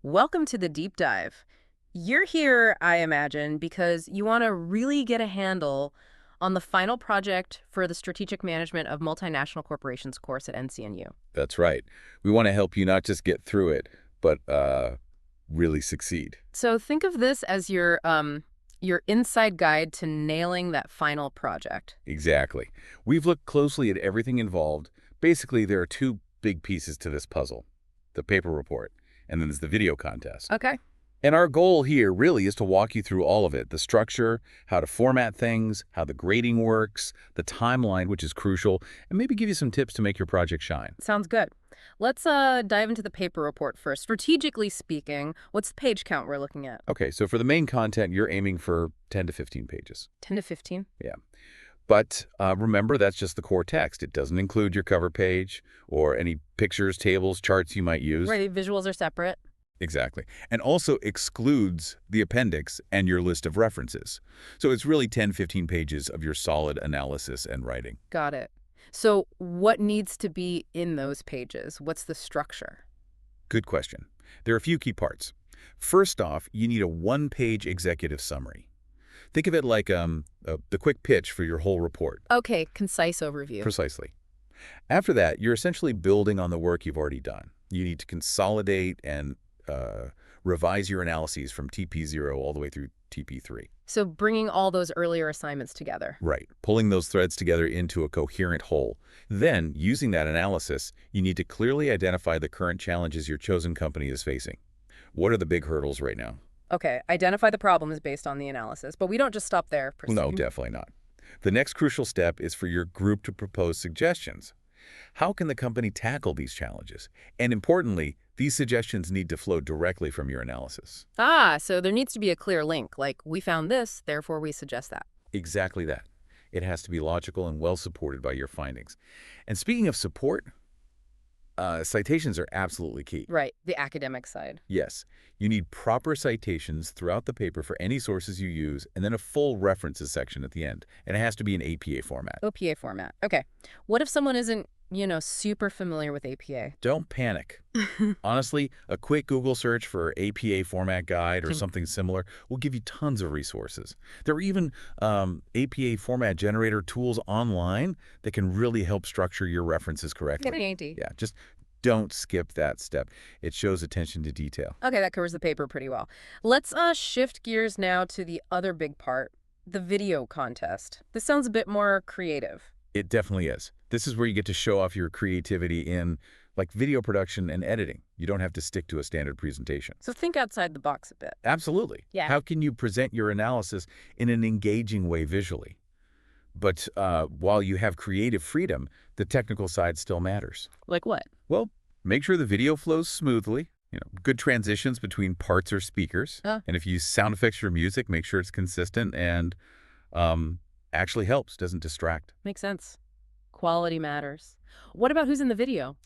Welcome to the deep dive. You're here, I imagine, because you want to really get a handle on the final project for the Strategic Management of Multinational Corporations course at NCNU. That's right. We want to help you not just get through it, but really succeed. So think of this as your inside guide to nailing that final project. Exactly. We've looked closely at everything involved. Basically, there are two big pieces to this puzzle: the paper report, and then there's the video contest. Okay. And our goal here really is to walk you through all of it: the structure, how to format things, how the grading works, the timeline, which is crucial, and maybe give you some tips to make your project shine. Sounds good. Let's dive into the paper report first. Strategically speaking, what's the page count we're looking at? Okay, so for the main content, you're aiming for 10 to 15 pages. 10 to 15? Yeah. But remember, that's just the core text. It doesn't include your cover page or any pictures, tables, charts you might use. Right, visuals are separate. Exactly. And also excludes the appendix and your list of references. So it's really 10, 15 pages of your solid analysis and writing. Got it. So what needs to be in those pages? What's the structure? Good question. There are a few key parts. First off, you need a one-page executive summary. Think of it like the quick pitch for your whole report. Okay, concise overview. Precisely. After that, you're essentially building on the work you've already done. You need to consolidate and revise your analyses from TP0 all the way through TP3. So bringing all those earlier assignments together. Right. Pulling those threads together into a coherent whole. Then, using that analysis, you need to clearly identify the current challenges your chosen company is facing. What are the big hurdles right now? Okay, identify the problems based on the analysis, but we don't just stop there. Proceed. No, definitely not. The next crucial step is for your group to propose suggestions. How can the company tackle these challenges? And importantly, these suggestions need to flow directly from your analysis. So there needs to be a clear link, like we found this, therefore we suggest that. Exactly that. It has to be logical and well supported by your findings. And speaking of support, citations are absolutely key. Right, the academic side. Yes, you need proper citations throughout the paper for any sources you use, and then a full references section at the end. And it has to be in APA format. APA format. Okay. What if someone isn't, super familiar with APA? Don't panic. Honestly, a quick Google search for APA format guide or something similar will give you tons of resources. There are even APA format generator tools online that can really help structure your references correctly. Yeah, just don't skip that step. It shows attention to detail. Okay, that covers the paper pretty well. Let's shift gears now to the other big part, the video contest. This sounds a bit more creative. It definitely is. This is where you get to show off your creativity in video production and editing. You don't have to stick to a standard presentation. So think outside the box a bit. Absolutely. Yeah. How can you present your analysis in an engaging way visually? But while you have creative freedom, the technical side still matters. Like what? Well, make sure the video flows smoothly. Good transitions between parts or speakers. And if you use sound effects or music, make sure it's consistent and actually helps, doesn't distract. Makes sense. Quality matters. What about who's in the video?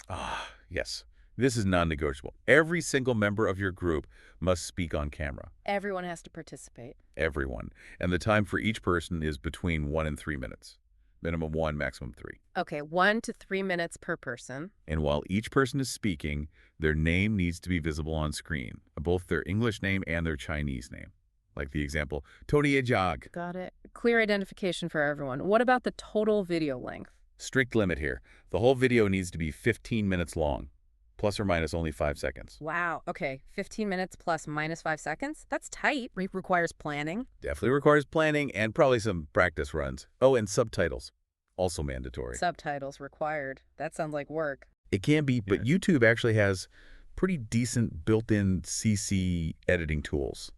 Yes. This is non-negotiable. Every single member of your group must speak on camera. Everyone has to participate. Everyone. And the time for each person is between 1 and 3 minutes. Minimum 1, maximum 3. Okay, 1 to 3 minutes per person. And while each person is speaking, their name needs to be visible on screen, both their English name and their Chinese name. Like the example, Tony Ajag. Got it. Clear identification for everyone. What about the total video length? Strict limit here. The whole video needs to be 15 minutes long, plus or minus only 5 seconds. Wow. Okay, 15 minutes plus minus 5 seconds? That's tight. Requires planning. Definitely requires planning and probably some practice runs. Oh, and subtitles. Also mandatory. Subtitles required. That sounds like work. It can be, but YouTube actually has pretty decent built-in CC editing tools.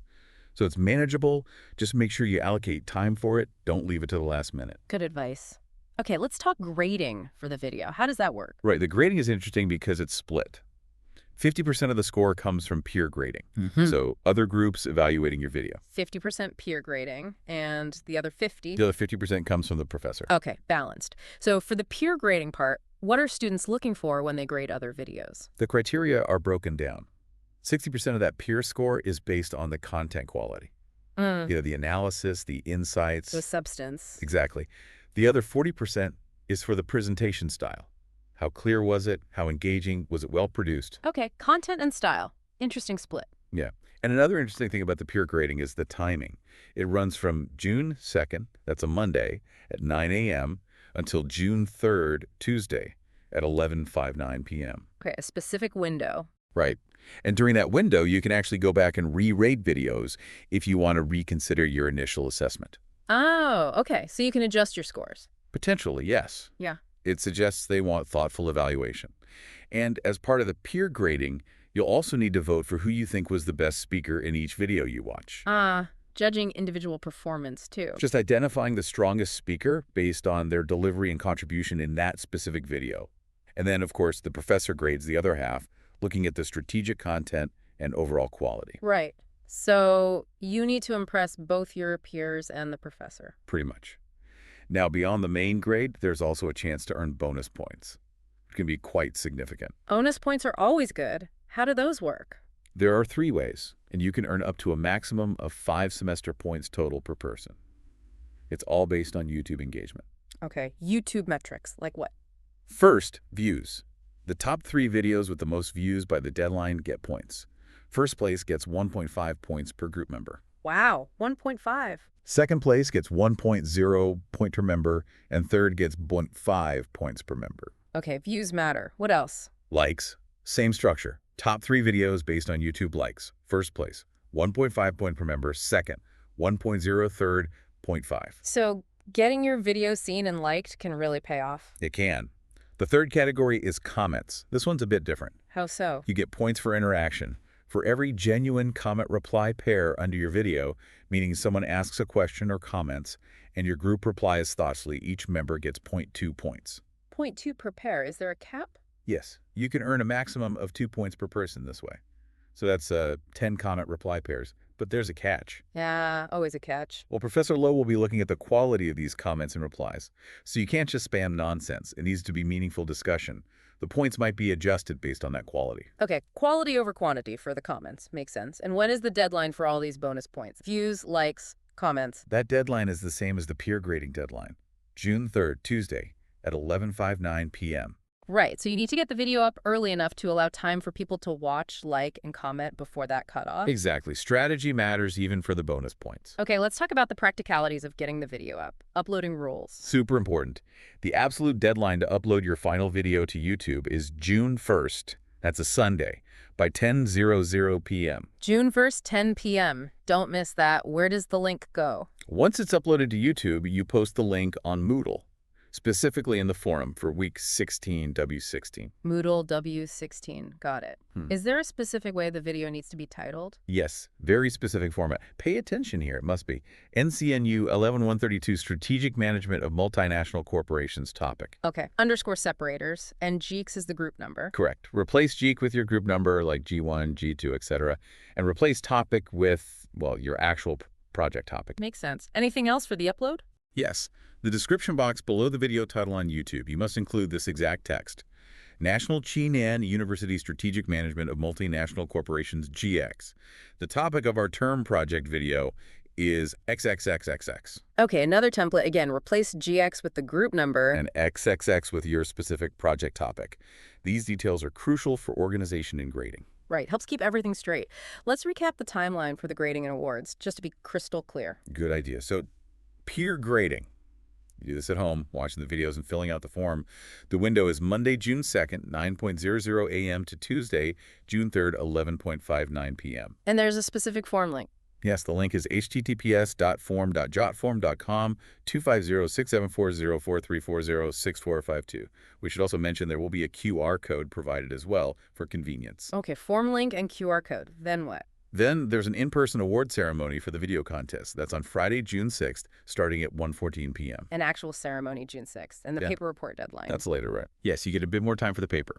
So it's manageable. Just make sure you allocate time for it. Don't leave it to the last minute. Good advice. Okay, let's talk grading for the video. How does that work? Right. The grading is interesting because it's split. 50% of the score comes from peer grading. So other groups evaluating your video. 50% peer grading, and the other 50? The other 50% comes from the professor. Okay, balanced. So for the peer grading part, what are students looking for when they grade other videos? The criteria are broken down. 60% of that peer score is based on the content quality. The analysis, the insights. The substance. Exactly. The other 40% is for the presentation style. How clear was it? How engaging? Was it well produced? Okay, content and style. Interesting split. Yeah. And another interesting thing about the peer grading is the timing. It runs from June 2nd, that's a Monday, at 9 a.m. until June 3rd, Tuesday, at 11:59 p.m. Okay, a specific window. Right. And during that window, you can actually go back and re-rate videos if you want to reconsider your initial assessment. Oh, okay. So you can adjust your scores. Potentially, yes. Yeah. It suggests they want thoughtful evaluation. And as part of the peer grading, you'll also need to vote for who you think was the best speaker in each video you watch. Judging individual performance, too. Just identifying the strongest speaker based on their delivery and contribution in that specific video. And then, of course, the professor grades the other half, looking at the strategic content and overall quality. Right. So you need to impress both your peers and the professor. Pretty much. Now, beyond the main grade, there's also a chance to earn bonus points. It can be quite significant. Bonus points are always good. How do those work? There are 3 ways, and you can earn up to a maximum of 5 semester points total per person. It's all based on YouTube engagement. Okay, YouTube metrics, like what? First, views. The top 3 videos with the most views by the deadline get points. First place gets 1.5 points per group member. Wow, 1.5. Second place gets 1.0 point per member, and third gets 0.5 points per member. Okay, views matter. What else? Likes, same structure. Top 3 videos based on YouTube likes. First place, 1.5 point per member. Second, 1.0, third, 0.5. So getting your video seen and liked can really pay off. It can. The third category is comments. This one's a bit different. How so? You get points for interaction. For every genuine comment-reply pair under your video, meaning someone asks a question or comments, and your group replies thoughtfully, each member gets 0.2 points. 0.2 per pair. Is there a cap? Yes, you can earn a maximum of 2 points per person this way. So that's 10 comment reply pairs. But there's a catch. Yeah, always a catch. Well, Professor Lowe will be looking at the quality of these comments and replies. So you can't just spam nonsense. It needs to be meaningful discussion. The points might be adjusted based on that quality. Okay, quality over quantity for the comments. Makes sense. And when is the deadline for all these bonus points? Views, likes, comments. That deadline is the same as the peer grading deadline. June 3rd, Tuesday, at 11:59 p.m. Right, so you need to get the video up early enough to allow time for people to watch, like, and comment before that cutoff. Exactly. Strategy matters even for the bonus points. Okay, let's talk about the practicalities of getting the video up. Uploading rules. Super important. The absolute deadline to upload your final video to YouTube is June 1st. That's a Sunday, by 10:00 p.m. June 1st, 10 p.m. Don't miss that. Where does the link go? Once it's uploaded to YouTube, you post the link on Moodle, specifically in the forum for week 16, W16. Moodle W16. Got it. Is there a specific way the video needs to be titled? Yes, very specific format. Pay attention here, it must be. NCNU 11132 Strategic Management of Multinational Corporations topic. Okay. Underscore separators, and GEEKS is the group number. Correct. Replace GEEK with your group number, like G1, G2, etc., and replace topic with, well, your actual project topic. Makes sense. Anything else for the upload? Yes. The description box below the video title on YouTube, you must include this exact text. National Chi-Nan University Strategic Management of Multinational Corporations, GX. The topic of our term project video is XXXXX. Okay, another template. Again, replace GX with the group number. And XXX with your specific project topic. These details are crucial for organization and grading. Right, helps keep everything straight. Let's recap the timeline for the grading and awards, just to be crystal clear. Good idea. So, peer grading. You do this at home, watching the videos and filling out the form. The window is Monday, June 2nd, 9:00 a.m. to Tuesday, June 3rd, 11:59 p.m. And there's a specific form link. Yes, the link is https://form.jotform.com 250-674-043406-452. We should also mention there will be a QR code provided as well for convenience. Okay, form link and QR code. Then what? Then there's an in-person award ceremony for the video contest. That's on Friday, June 6th, starting at 1:14 p.m. An actual ceremony, June 6th, and the paper report deadline. That's later, right? Yes, you get a bit more time for the paper.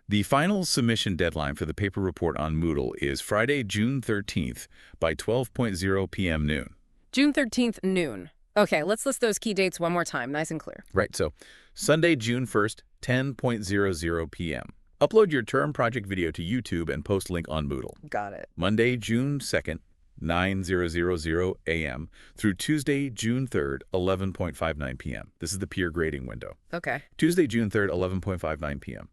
The final submission deadline for the paper report on Moodle is Friday, June 13th by 12:00 p.m. noon. June 13th, noon. Okay, let's list those key dates one more time, nice and clear. Right, so Sunday, June 1st, 10:00 p.m. Upload your term project video to YouTube and post link on Moodle. Got it. Monday, June 2nd, 9:00 a.m. through Tuesday, June 3rd, 11:59 p.m. This is the peer grading window. Okay. Tuesday, June 3rd, 11:59 p.m.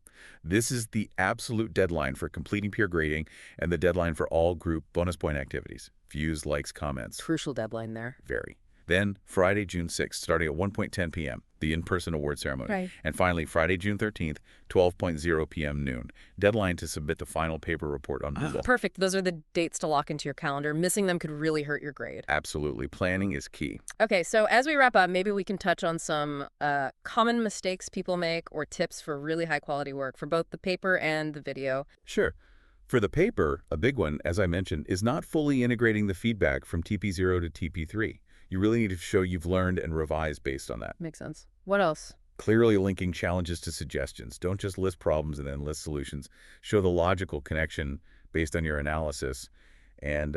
This is the absolute deadline for completing peer grading and the deadline for all group bonus point activities. Views, likes, comments. Crucial deadline there. Very. Then Friday, June 6th, starting at 1:10 p.m., the in-person award ceremony. Right. And finally, Friday, June 13th, 12:00 p.m. noon. Deadline to submit the final paper report on Google. Perfect. Those are the dates to lock into your calendar. Missing them could really hurt your grade. Absolutely. Planning is key. Okay, so as we wrap up, maybe we can touch on some common mistakes people make or tips for really high-quality work for both the paper and the video. Sure. For the paper, a big one, as I mentioned, is not fully integrating the feedback from TP0 to TP3. You really need to show you've learned and revised based on that. Makes sense. What else? Clearly linking challenges to suggestions. Don't just list problems and then list solutions. Show the logical connection based on your analysis. And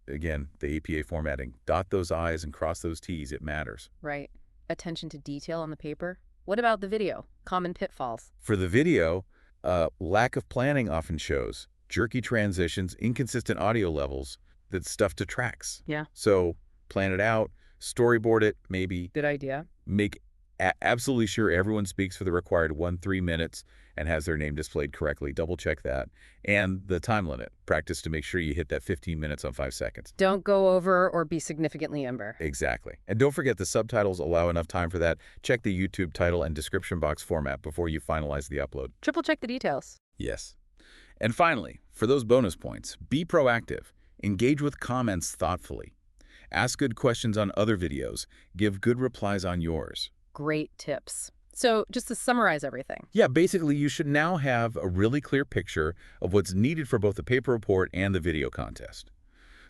again, the APA formatting. Dot those I's and cross those T's. It matters. Right. Attention to detail on the paper. What about the video? Common pitfalls. For the video, lack of planning often shows. Jerky transitions, inconsistent audio levels, that stuff detracts. Yeah. So plan it out, storyboard it, maybe. Good idea. Make absolutely sure everyone speaks for the required 1-3 minutes and has their name displayed correctly. Double check that. And the time limit. Practice to make sure you hit that 15 minutes on 5 seconds. Don't go over or be significantly under. Exactly. And don't forget the subtitles allow enough time for that. Check the YouTube title and description box format before you finalize the upload. Triple check the details. Yes. And finally, for those bonus points, be proactive. Engage with comments thoughtfully. Ask good questions on other videos. Give good replies on yours. Great tips. So just to summarize everything. Yeah, basically, you should now have a really clear picture of what's needed for both the paper report and the video contest.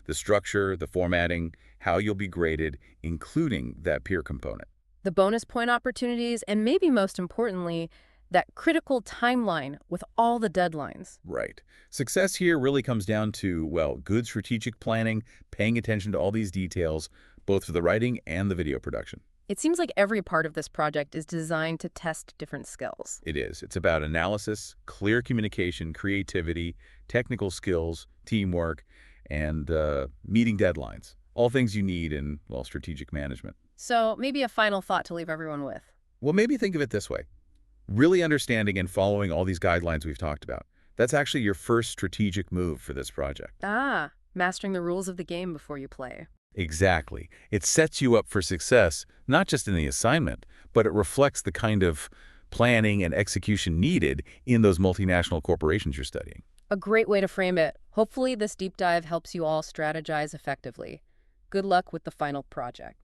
The structure, the formatting, how you'll be graded, including that peer component. The bonus point opportunities, and maybe most importantly, that critical timeline with all the deadlines. Right. Success here really comes down to, well, good strategic planning, paying attention to all these details, both for the writing and the video production. It seems like every part of this project is designed to test different skills. It is. It's about analysis, clear communication, creativity, technical skills, teamwork, and meeting deadlines. All things you need in, well, strategic management. So maybe a final thought to leave everyone with. Well, maybe think of it this way. Really understanding and following all these guidelines we've talked about. That's actually your first strategic move for this project. Ah, mastering the rules of the game before you play. Exactly. It sets you up for success, not just in the assignment, but it reflects the kind of planning and execution needed in those multinational corporations you're studying. A great way to frame it. Hopefully this deep dive helps you all strategize effectively. Good luck with the final project.